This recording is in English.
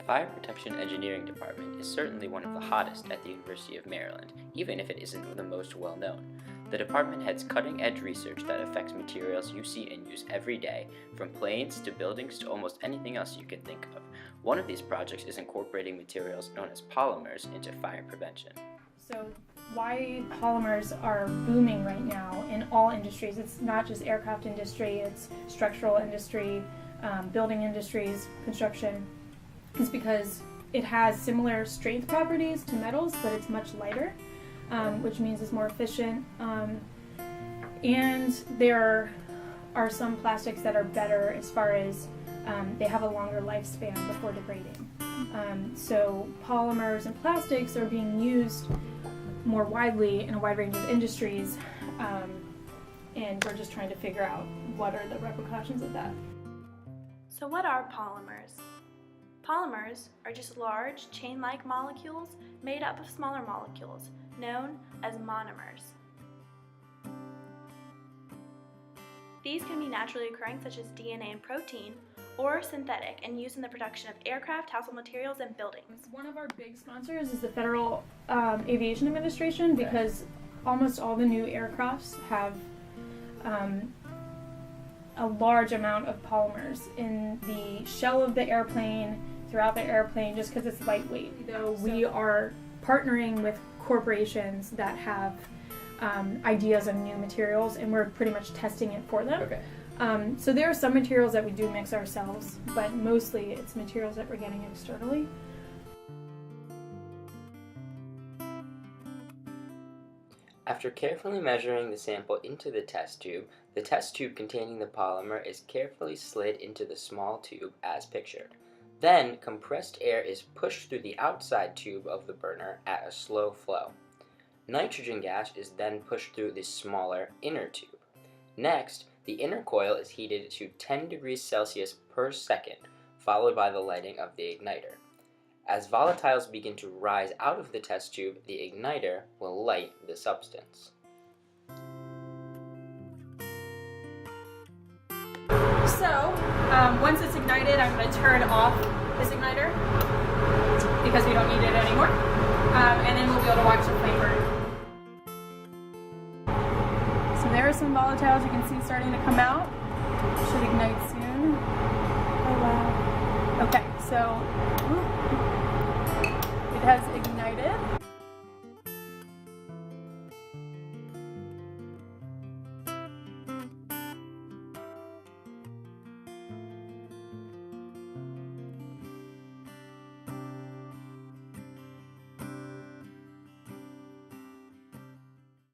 Fire Protection Engineering Department is certainly one of the hottest at the University of Maryland, even if it isn't the most well known. The department heads cutting-edge research that affects materials you see and use every day, from planes to buildings to almost anything else you can think of. One of these projects is incorporating materials known as polymers into fire prevention. So why polymers are booming right now in all industries, it's not just aircraft industry, it's structural industry, building industries, construction, is because it has similar strength properties to metals, but it's much lighter, which means it's more efficient. And there are some plastics that are better as far as they have a longer lifespan before degrading. So polymers and plastics are being used more widely in a wide range of industries, and we're just trying to figure out what are the repercussions of that. So what are polymers? Polymers are just large, chain-like molecules made up of smaller molecules, known as monomers. These can be naturally occurring, such as DNA and protein, or synthetic and used in the production of aircraft, household materials, and buildings. One of our big sponsors is the Federal Aviation Administration, because almost all the new aircrafts have a large amount of polymers in the shell of the airplane, throughout the airplane, just because it's lightweight. Though we are partnering with corporations that have ideas on new materials, and we're pretty much testing it for them. Okay. So there are some materials that we do mix ourselves, but mostly it's materials that we're getting externally. After carefully measuring the sample into the test tube containing the polymer is carefully slid into the small tube as pictured. Then, compressed air is pushed through the outside tube of the burner at a slow flow. Nitrogen gas is then pushed through the smaller inner tube. Next, the inner coil is heated to 10 degrees Celsius per second, followed by the lighting of the igniter. As volatiles begin to rise out of the test tube, the igniter will light the substance. So, once it's ignited, I'm going to turn off this igniter because we don't need it anymore, and then we'll be able to watch the flame burn. So there are some volatiles you can see starting to come out. Should ignite soon. Oh wow. Okay, so it has ignited.